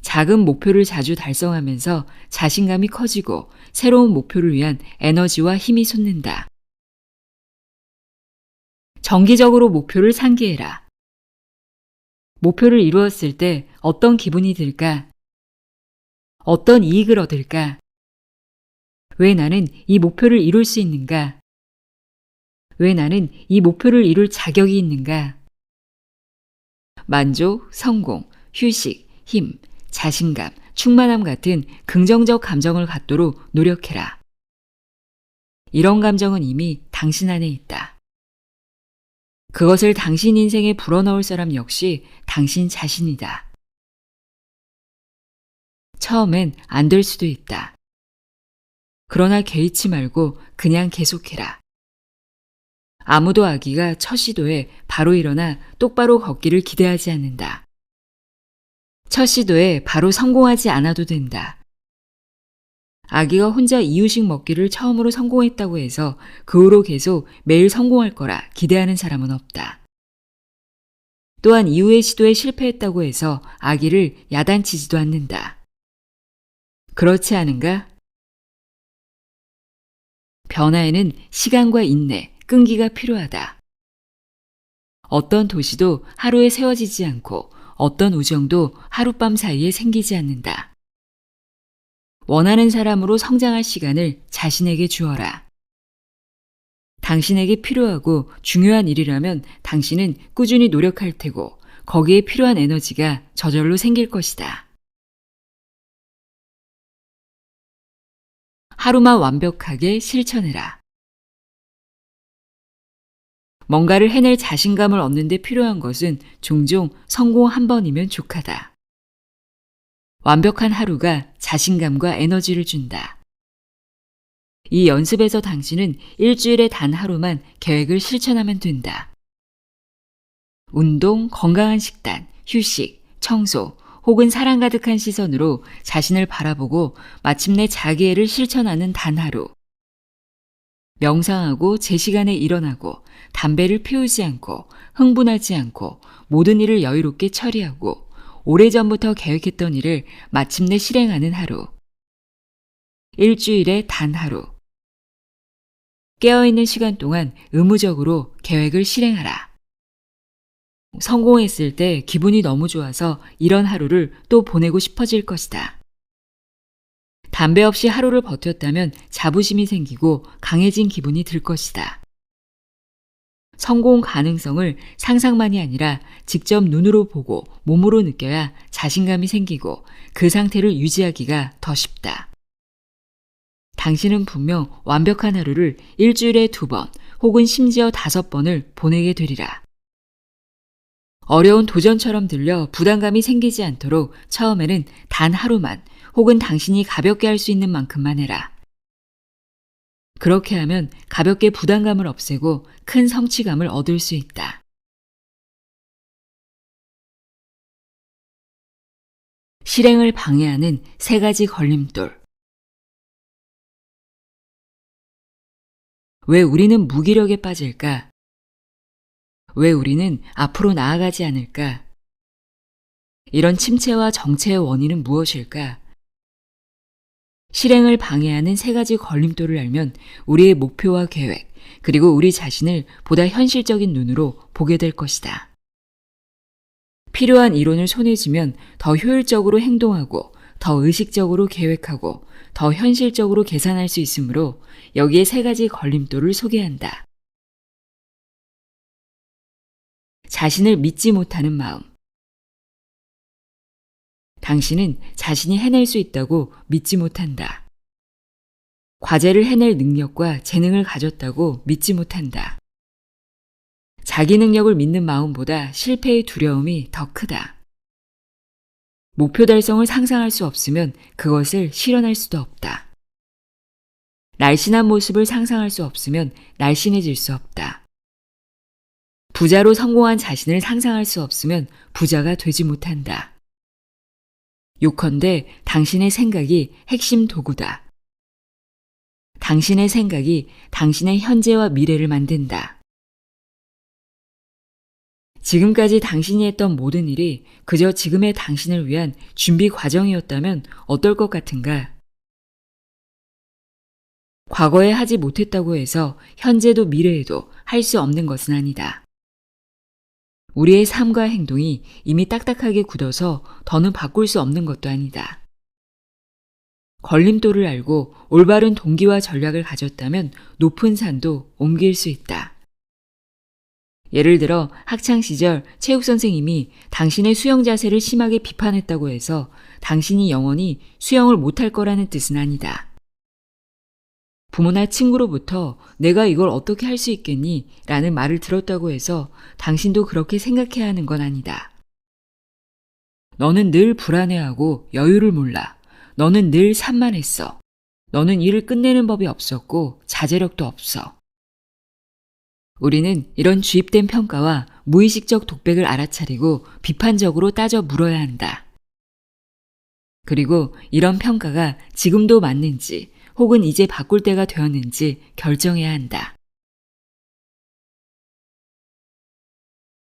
작은 목표를 자주 달성하면서 자신감이 커지고 새로운 목표를 위한 에너지와 힘이 솟는다. 정기적으로 목표를 상기해라. 목표를 이루었을 때 어떤 기분이 들까? 어떤 이익을 얻을까? 왜 나는 이 목표를 이룰 수 있는가? 왜 나는 이 목표를 이룰 자격이 있는가? 만족, 성공, 휴식, 힘, 자신감, 충만함 같은 긍정적 감정을 갖도록 노력해라. 이런 감정은 이미 당신 안에 있다. 그것을 당신 인생에 불어넣을 사람 역시 당신 자신이다. 처음엔 안 될 수도 있다. 그러나 개의치 말고 그냥 계속해라. 아무도 아기가 첫 시도에 바로 일어나 똑바로 걷기를 기대하지 않는다. 첫 시도에 바로 성공하지 않아도 된다. 아기가 혼자 이유식 먹기를 처음으로 성공했다고 해서 그 후로 계속 매일 성공할 거라 기대하는 사람은 없다. 또한 이후의 시도에 실패했다고 해서 아기를 야단치지도 않는다. 그렇지 않은가? 변화에는 시간과 인내, 끈기가 필요하다. 어떤 도시도 하루에 세워지지 않고 어떤 우정도 하룻밤 사이에 생기지 않는다. 원하는 사람으로 성장할 시간을 자신에게 주어라. 당신에게 필요하고 중요한 일이라면 당신은 꾸준히 노력할 테고 거기에 필요한 에너지가 저절로 생길 것이다. 하루만 완벽하게 실천해라. 뭔가를 해낼 자신감을 얻는 데 필요한 것은 종종 성공 한 번이면 족하다. 완벽한 하루가 자신감과 에너지를 준다. 이 연습에서 당신은 일주일에 단 하루만 계획을 실천하면 된다. 운동, 건강한 식단, 휴식, 청소, 혹은 사랑 가득한 시선으로 자신을 바라보고 마침내 자기애를 실천하는 단 하루. 명상하고 제 시간에 일어나고 담배를 피우지 않고 흥분하지 않고 모든 일을 여유롭게 처리하고 오래전부터 계획했던 일을 마침내 실행하는 하루. 일주일에 단 하루. 깨어있는 시간 동안 의무적으로 계획을 실행하라. 성공했을 때 기분이 너무 좋아서 이런 하루를 또 보내고 싶어질 것이다. 담배 없이 하루를 버텼다면 자부심이 생기고 강해진 기분이 들 것이다. 성공 가능성을 상상만이 아니라 직접 눈으로 보고 몸으로 느껴야 자신감이 생기고 그 상태를 유지하기가 더 쉽다. 당신은 분명 완벽한 하루를 일주일에 2번 혹은 심지어 5번을 보내게 되리라. 어려운 도전처럼 들려 부담감이 생기지 않도록 처음에는 단 하루만 혹은 당신이 가볍게 할 수 있는 만큼만 해라. 그렇게 하면 가볍게 부담감을 없애고 큰 성취감을 얻을 수 있다. 실행을 방해하는 3가지 걸림돌. 왜 우리는 무기력에 빠질까? 왜 우리는 앞으로 나아가지 않을까? 이런 침체와 정체의 원인은 무엇일까? 실행을 방해하는 3가지 걸림돌을 알면 우리의 목표와 계획, 그리고 우리 자신을 보다 현실적인 눈으로 보게 될 것이다. 필요한 이론을 손에 쥐면 더 효율적으로 행동하고, 더 의식적으로 계획하고, 더 현실적으로 계산할 수 있으므로 여기에 3가지 걸림돌을 소개한다. 자신을 믿지 못하는 마음. 당신은 자신이 해낼 수 있다고 믿지 못한다. 과제를 해낼 능력과 재능을 가졌다고 믿지 못한다. 자기 능력을 믿는 마음보다 실패의 두려움이 더 크다. 목표 달성을 상상할 수 없으면 그것을 실현할 수도 없다. 날씬한 모습을 상상할 수 없으면 날씬해질 수 없다. 부자로 성공한 자신을 상상할 수 없으면 부자가 되지 못한다. 요컨대 당신의 생각이 핵심 도구다. 당신의 생각이 당신의 현재와 미래를 만든다. 지금까지 당신이 했던 모든 일이 그저 지금의 당신을 위한 준비 과정이었다면 어떨 것 같은가? 과거에 하지 못했다고 해서 현재도 미래에도 할 수 없는 것은 아니다. 우리의 삶과 행동이 이미 딱딱하게 굳어서 더는 바꿀 수 없는 것도 아니다. 걸림돌을 알고 올바른 동기와 전략을 가졌다면 높은 산도 옮길 수 있다. 예를 들어 학창시절 체육 선생님이 당신의 수영 자세를 심하게 비판했다고 해서 당신이 영원히 수영을 못할 거라는 뜻은 아니다. 부모나 친구로부터 내가 이걸 어떻게 할 수 있겠니? 라는 말을 들었다고 해서 당신도 그렇게 생각해야 하는 건 아니다. 너는 늘 불안해하고 여유를 몰라. 너는 늘 산만했어. 너는 일을 끝내는 법이 없었고 자제력도 없어. 우리는 이런 주입된 평가와 무의식적 독백을 알아차리고 비판적으로 따져 물어야 한다. 그리고 이런 평가가 지금도 맞는지 혹은 이제 바꿀 때가 되었는지 결정해야 한다.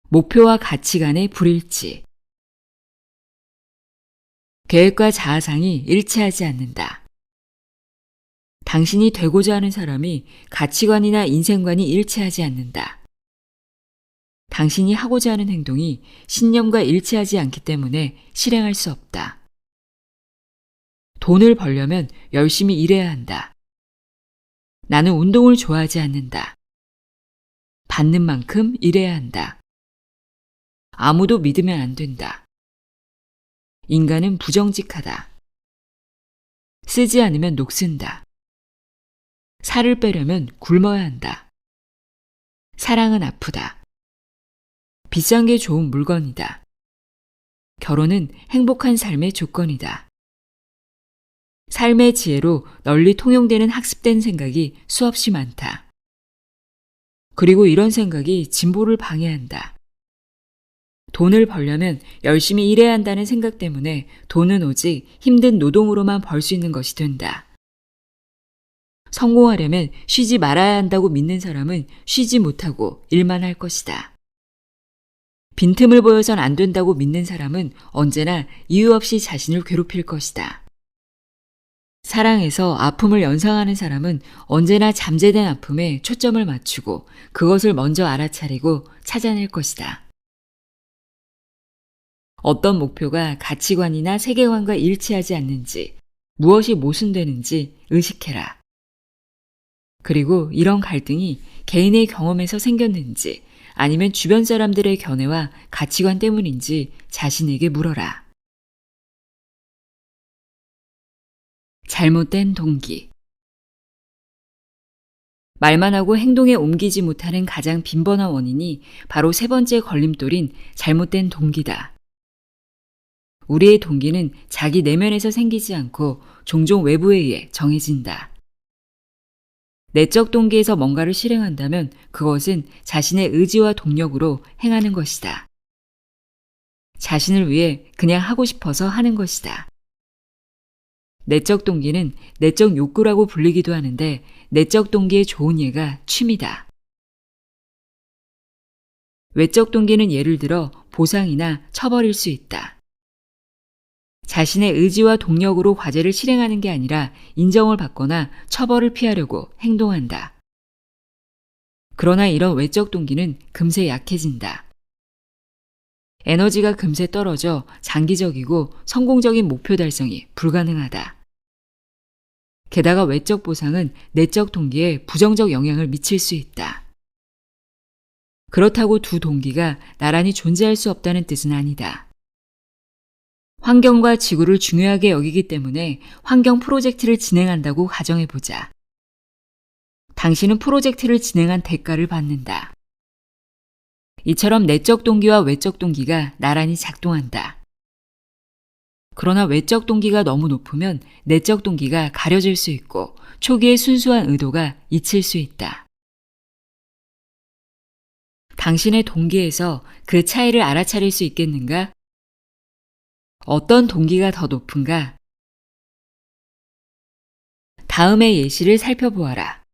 목표와 가치관의 불일치. 계획과 자아상이 일치하지 않는다. 당신이 되고자 하는 사람이 가치관이나 인생관이 일치하지 않는다. 당신이 하고자 하는 행동이 신념과 일치하지 않기 때문에 실행할 수 없다. 돈을 벌려면 열심히 일해야 한다. 나는 운동을 좋아하지 않는다. 받는 만큼 일해야 한다. 아무도 믿으면 안 된다. 인간은 부정직하다. 쓰지 않으면 녹슨다. 살을 빼려면 굶어야 한다. 사랑은 아프다. 비싼 게 좋은 물건이다. 결혼은 행복한 삶의 조건이다. 삶의 지혜로 널리 통용되는 학습된 생각이 수없이 많다. 그리고 이런 생각이 진보를 방해한다. 돈을 벌려면 열심히 일해야 한다는 생각 때문에 돈은 오직 힘든 노동으로만 벌 수 있는 것이 된다. 성공하려면 쉬지 말아야 한다고 믿는 사람은 쉬지 못하고 일만 할 것이다. 빈틈을 보여선 안 된다고 믿는 사람은 언제나 이유 없이 자신을 괴롭힐 것이다. 사랑에서 아픔을 연상하는 사람은 언제나 잠재된 아픔에 초점을 맞추고 그것을 먼저 알아차리고 찾아낼 것이다. 어떤 목표가 가치관이나 세계관과 일치하지 않는지, 무엇이 모순되는지 의식해라. 그리고 이런 갈등이 개인의 경험에서 생겼는지 아니면 주변 사람들의 견해와 가치관 때문인지 자신에게 물어라. 잘못된 동기. 말만 하고 행동에 옮기지 못하는 가장 빈번한 원인이 바로 세 번째 걸림돌인 잘못된 동기다. 우리의 동기는 자기 내면에서 생기지 않고 종종 외부에 의해 정해진다. 내적 동기에서 뭔가를 실행한다면 그것은 자신의 의지와 동력으로 행하는 것이다. 자신을 위해 그냥 하고 싶어서 하는 것이다. 내적 동기는 내적 욕구라고 불리기도 하는데 내적 동기의 좋은 예가 취미다. 외적 동기는 예를 들어 보상이나 처벌일 수 있다. 자신의 의지와 동력으로 과제를 실행하는 게 아니라 인정을 받거나 처벌을 피하려고 행동한다. 그러나 이런 외적 동기는 금세 약해진다. 에너지가 금세 떨어져 장기적이고 성공적인 목표 달성이 불가능하다. 게다가 외적 보상은 내적 동기에 부정적 영향을 미칠 수 있다. 그렇다고 두 동기가 나란히 존재할 수 없다는 뜻은 아니다. 환경과 지구를 중요하게 여기기 때문에 환경 프로젝트를 진행한다고 가정해보자. 당신은 프로젝트를 진행한 대가를 받는다. 이처럼 내적 동기와 외적 동기가 나란히 작동한다. 그러나 외적 동기가 너무 높으면 내적 동기가 가려질 수 있고 초기의 순수한 의도가 잊힐 수 있다. 당신의 동기에서 그 차이를 알아차릴 수 있겠는가? 어떤 동기가 더 높은가? 다음의 예시를 살펴보아라.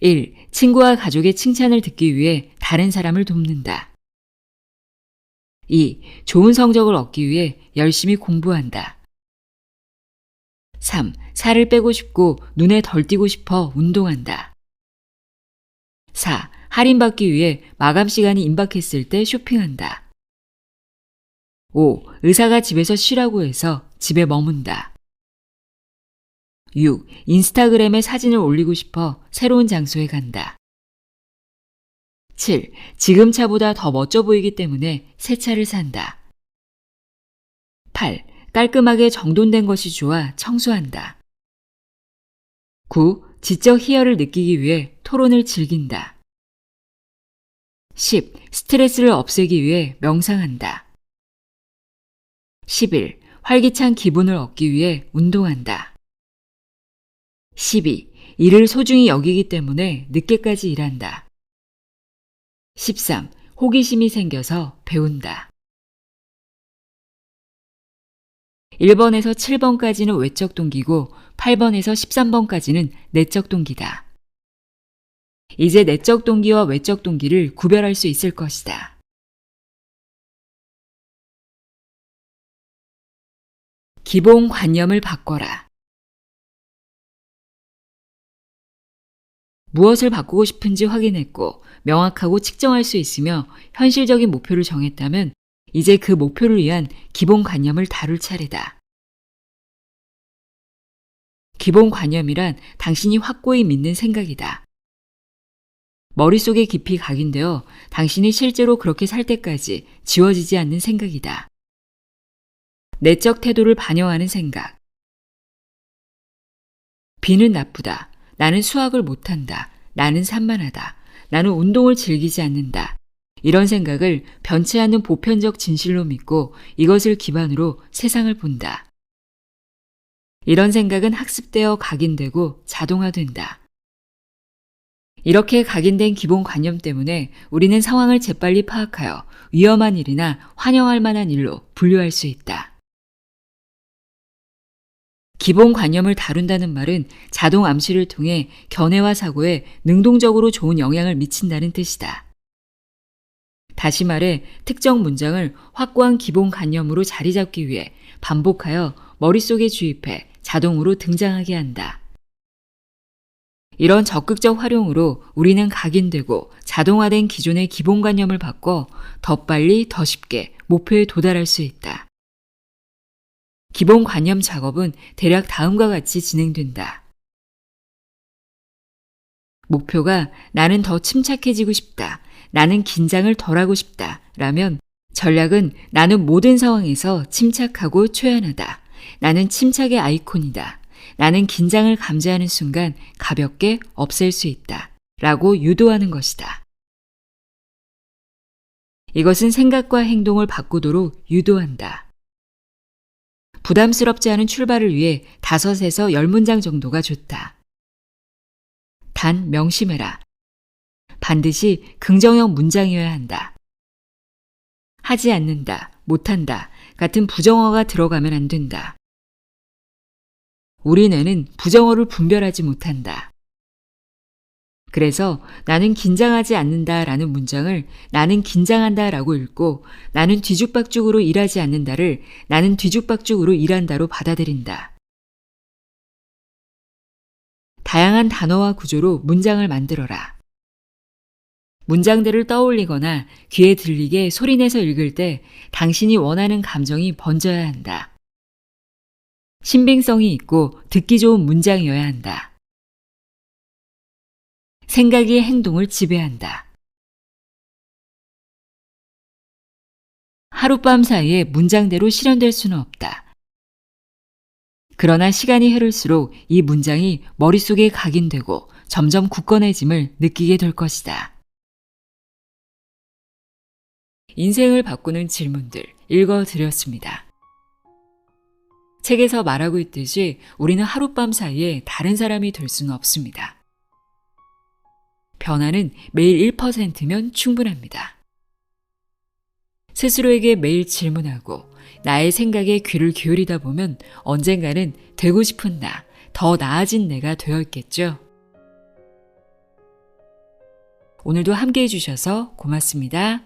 1. 친구와 가족의 칭찬을 듣기 위해 다른 사람을 돕는다. 2. 좋은 성적을 얻기 위해 열심히 공부한다. 3. 살을 빼고 싶고 눈에 덜 띄고 싶어 운동한다. 4. 할인받기 위해 마감 시간이 임박했을 때 쇼핑한다. 5. 의사가 집에서 쉬라고 해서 집에 머문다. 6. 인스타그램에 사진을 올리고 싶어 새로운 장소에 간다. 7. 지금 차보다 더 멋져 보이기 때문에 새 차를 산다. 8. 깔끔하게 정돈된 것이 좋아 청소한다. 9. 지적 희열을 느끼기 위해 토론을 즐긴다. 10. 스트레스를 없애기 위해 명상한다. 11. 활기찬 기분을 얻기 위해 운동한다. 12. 일을 소중히 여기기 때문에 늦게까지 일한다. 13. 호기심이 생겨서 배운다. 1번에서 7번까지는 외적 동기고 8번에서 13번까지는 내적 동기다. 이제 내적 동기와 외적 동기를 구별할 수 있을 것이다. 기본 관념을 바꿔라. 무엇을 바꾸고 싶은지 확인했고 명확하고 측정할 수 있으며 현실적인 목표를 정했다면 이제 그 목표를 위한 기본 관념을 다룰 차례다. 기본 관념이란 당신이 확고히 믿는 생각이다. 머릿속에 깊이 각인되어 당신이 실제로 그렇게 살 때까지 지워지지 않는 생각이다. 내적 태도를 반영하는 생각. 비는 나쁘다. 나는 수학을 못한다. 나는 산만하다. 나는 운동을 즐기지 않는다. 이런 생각을 변치 않는 보편적 진실로 믿고 이것을 기반으로 세상을 본다. 이런 생각은 학습되어 각인되고 자동화된다. 이렇게 각인된 기본관념 때문에 우리는 상황을 재빨리 파악하여 위험한 일이나 환영할 만한 일로 분류할 수 있다. 기본관념을 다룬다는 말은 자동 암시를 통해 견해와 사고에 능동적으로 좋은 영향을 미친다는 뜻이다. 다시 말해 특정 문장을 확고한 기본관념으로 자리 잡기 위해 반복하여 머릿속에 주입해 자동으로 등장하게 한다. 이런 적극적 활용으로 우리는 각인되고 자동화된 기존의 기본관념을 바꿔 더 빨리 더 쉽게 목표에 도달할 수 있다. 기본관념 작업은 대략 다음과 같이 진행된다. 목표가 나는 더 침착해지고 싶다. 나는 긴장을 덜하고 싶다. 라면 전략은 나는 모든 상황에서 침착하고 초연하다. 나는 침착의 아이콘이다. 나는 긴장을 감지하는 순간 가볍게 없앨 수 있다. 라고 유도하는 것이다. 이것은 생각과 행동을 바꾸도록 유도한다. 부담스럽지 않은 출발을 위해 5에서 10문장 정도가 좋다. 단 명심해라. 반드시 긍정형 문장이어야 한다. 하지 않는다, 못한다 같은 부정어가 들어가면 안 된다. 우리 뇌는 부정어를 분별하지 못한다. 그래서 나는 긴장하지 않는다라는 문장을 나는 긴장한다라고 읽고 나는 뒤죽박죽으로 일하지 않는다를 나는 뒤죽박죽으로 일한다로 받아들인다. 다양한 단어와 구조로 문장을 만들어라. 문장들을 떠올리거나 귀에 들리게 소리내서 읽을 때 당신이 원하는 감정이 번져야 한다. 신빙성이 있고 듣기 좋은 문장이어야 한다. 생각이 행동을 지배한다. 하룻밤 사이에 문장대로 실현될 수는 없다. 그러나 시간이 흐를수록 이 문장이 머릿속에 각인되고 점점 굳건해짐을 느끼게 될 것이다. 인생을 바꾸는 질문들 읽어드렸습니다. 책에서 말하고 있듯이 우리는 하룻밤 사이에 다른 사람이 될 수는 없습니다. 변화는 매일 1%면 충분합니다. 스스로에게 매일 질문하고 나의 생각에 귀를 기울이다 보면 언젠가는 되고 싶은 나, 더 나아진 내가 되어 있겠죠. 오늘도 함께 해주셔서 고맙습니다.